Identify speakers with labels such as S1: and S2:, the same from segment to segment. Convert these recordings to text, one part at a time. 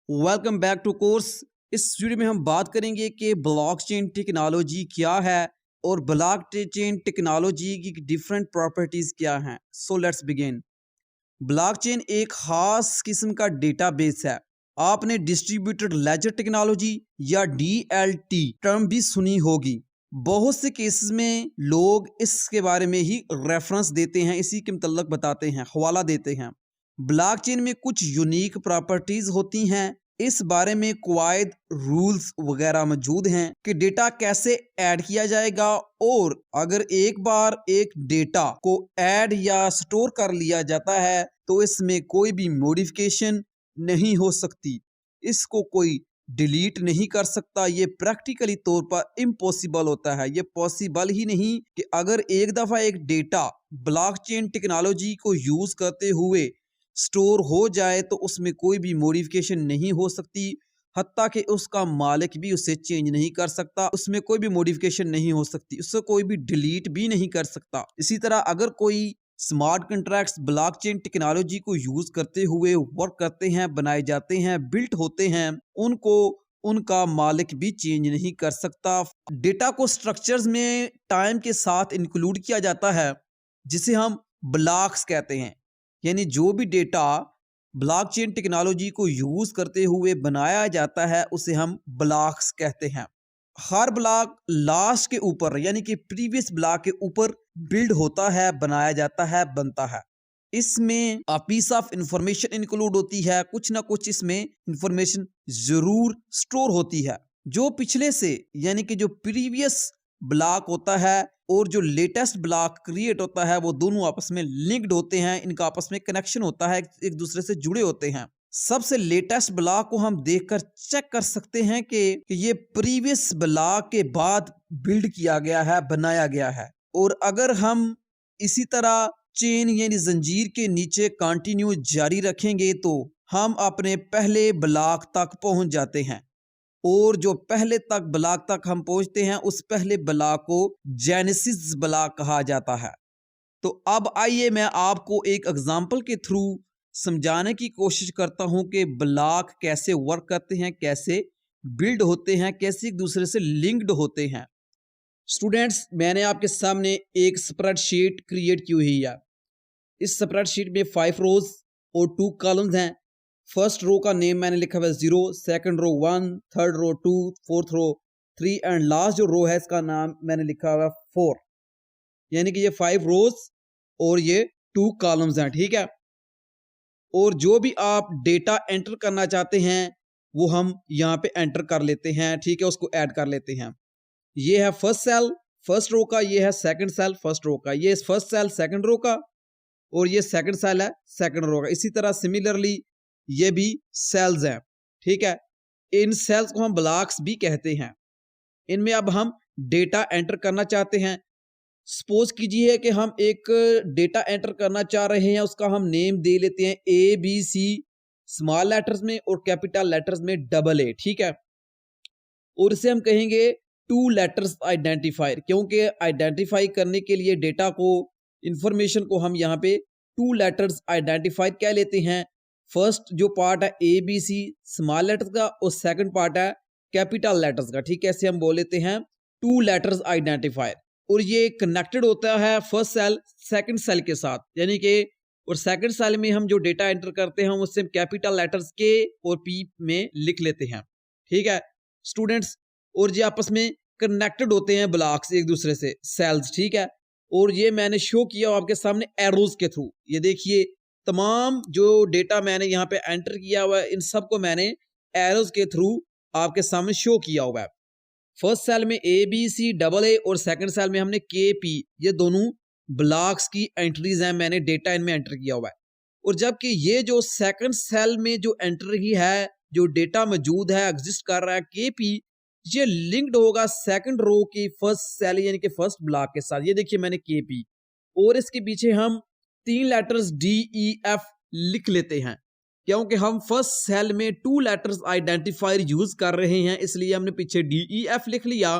S1: Welcome back to course. इस video में हम बात करेंगे कि ब्लॉकचेन टेक्नोलॉजी क्या है और ब्लॉकचेन टेक्नोलॉजी की डिफरेंट प्रॉपर्टीज क्या हैं। So let's begin. ब्लॉकचेन एक खास किस्म का डेटाबेस है। आपने डिस्ट्रीब्यूटेड लेजर टेक्नोलॉजी या DLT टर्म भी सुनी होगी। बहुत से केसेस में लोग इसके बारे में ही रेफरेंस देते हैं, इसी के मुतल्लक बताते हैं, हवाला देते हैं। ब्लॉकचेन में कुछ यूनिक प्रॉपर्टीज होती हैं। इस बारे में क्वाइद रूल्स वगैरह मौजूद हैं कि डेटा कैसे ऐड किया जाएगा, और अगर एक बार एक डेटा को ऐड या स्टोर कर लिया जाता है तो इसमें कोई भी मॉडिफिकेशन नहीं हो सकती, इसको कोई डिलीट नहीं कर सकता। ये प्रैक्टिकली तौर पर इम्पॉसिबल होता है। ये पॉसिबल ही नहीं कि अगर एक दफ़ा एक डेटा ब्लॉकचेन टेक्नोलॉजी को यूज़ करते हुए स्टोर हो जाए तो उसमें कोई भी मॉडिफिकेशन नहीं हो सकती, हत्ता कि उसका मालिक भी उसे चेंज नहीं कर सकता, उसमें कोई भी मॉडिफिकेशन नहीं हो सकती, उससे कोई भी डिलीट भी नहीं कर सकता। इसी तरह अगर कोई स्मार्ट कॉन्ट्रैक्ट्स ब्लॉकचेन टेक्नोलॉजी को यूज करते हुए वर्क करते हैं, बनाए जाते हैं, बिल्ट होते हैं, उनको उनका मालिक भी चेंज नहीं कर सकता। डेटा को स्ट्रक्चर्स में टाइम के साथ इंक्लूड किया जाता है, जिसे हम ब्लॉक्स कहते हैं। यानी जो भी डेटा ब्लॉकचेन टेक्नोलॉजी को यूज करते हुए बनाया जाता है उसे हम ब्लॉक्स कहते हैं। हर ब्लॉक लास्ट के ऊपर यानी कि प्रीवियस ब्लॉक के ऊपर बिल्ड होता है, बनाया जाता है, बनता है। इसमें पीस ऑफ इंफॉर्मेशन इंक्लूड होती है, कुछ ना कुछ इसमें इंफॉर्मेशन जरूर स्टोर होती है। जो पिछले से यानी कि जो प्रीवियस ब्लॉक होता है और जो लेटेस्ट ब्लॉक क्रिएट होता है वो दोनों आपस में लिंक्ड होते हैं, इनका आपस में कनेक्शन होता है, एक दूसरे से जुड़े होते हैं। सबसे लेटेस्ट ब्लॉक को हम देखकर चेक कर सकते हैं कि ये प्रीवियस ब्लॉक के बाद बिल्ड किया गया है, बनाया गया है। और अगर हम इसी तरह चेन यानी जंजीर के नीचे कंटिन्यू जारी रखेंगे तो हम अपने पहले ब्लॉक तक पहुंच जाते हैं, और जो पहले तक ब्लॉक तक हम पहुंचते हैं उस पहले ब्लॉक को जेनेसिस ब्लॉक कहा जाता है। तो अब आइए मैं आपको एक एग्जांपल के थ्रू समझाने की कोशिश करता हूं कि ब्लॉक कैसे वर्क करते हैं, कैसे बिल्ड होते हैं, कैसे एक दूसरे से लिंक्ड होते हैं। स्टूडेंट्स, मैंने आपके सामने एक स्प्रेडशीट क्रिएट की हुई है। इस स्प्रेडशीट में 5 रोज और 2 कॉलम्स हैं। फर्स्ट रो का नेम मैंने लिखा हुआ है 0, second row 1, third row 2, fourth row 3 and last जो रो है इसका नाम मैंने लिखा हुआ है 4। यानी कि ये 5 रोज और ये 2 कॉलम्स हैं, ठीक है। और जो भी आप डेटा एंटर करना चाहते हैं वो हम यहाँ पे एंटर कर लेते हैं, ठीक है, उसको ऐड कर लेते हैं। ये है फर्स्ट सेल फर्स्ट रो का, ये है सेकंड सेल फर्स्ट रो का, ये फर्स्ट सेल सेकंड रो का, और ये सेकंड सेल है सेकंड रो का। इसी तरह सिमिलरली ये भी सेल्स हैं, ठीक है। इन सेल्स को हम ब्लॉक्स भी कहते हैं। इनमें अब हम डेटा एंटर करना चाहते हैं। सपोज कीजिए कि हम एक डेटा एंटर करना चाह रहे हैं, उसका हम नेम दे लेते हैं ABC स्मॉल लेटर्स में और कैपिटल लेटर्स में AA, ठीक है। और इसे हम कहेंगे 2 लेटर्स आइडेंटिफायर, क्योंकि आइडेंटिफाई करने के लिए डेटा को, इंफॉर्मेशन को हम यहाँ पे 2 लेटर्स आइडेंटिफाई कह लेते हैं। फर्स्ट जो पार्ट है ABC स्मॉल लेटर्स का और सेकंड पार्ट है कैपिटल लेटर्स का, ठीक है। ऐसे हम बोल लेते हैं 2 लेटर्स आइडेंटिफायर। और ये कनेक्टेड होता है फर्स्ट सेल सेकंड सेल के साथ, यानी कि और सेकंड सेल में हम जो डेटा एंटर करते हैं उससे कैपिटल लेटर्स K और P में लिख लेते हैं, ठीक है स्टूडेंट्स। और ये आपस में कनेक्टेड होते हैं ब्लॉक्स एक दूसरे से, सेल्स, ठीक है। और ये मैंने शो किया आपके सामने एरोज के थ्रू। ये देखिए तमाम जो डेटा मैंने यहाँ पे एंटर किया हुआ है इन सब को मैंने एरोज के थ्रू आपके सामने शो किया हुआ है। फर्स्ट सेल में ABC AA और सेकंड सेल में हमने KP, ये दोनों ब्लॉक्स की एंट्रीज हैं, मैंने डेटा इनमें एंटर किया हुआ है। और जबकि ये जो सेकंड सेल में जो एंट्री है, जो डेटा मौजूद है, एग्जिस्ट कर रहा है KP, ये लिंक्ड होगा सेकंड रो की फर्स्ट सेल यानी कि फर्स्ट ब्लॉक के साथ। ये देखिए मैंने KP, और इसके पीछे हम 3 लेटर्स DEF लिख लेते हैं, क्योंकि हम फर्स्ट सेल में 2 लेटर्स आइडेंटिफायर यूज कर रहे हैं, इसलिए हमने पीछे DEF लिख लिया।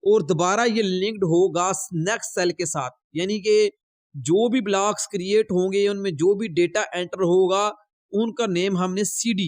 S1: और दोबारा ये लिंक्ड होगा नेक्स्ट सेल के साथ, यानी कि जो भी ब्लॉक्स क्रिएट होंगे उनमें जो भी डेटा एंटर होगा उनका नेम हमने CD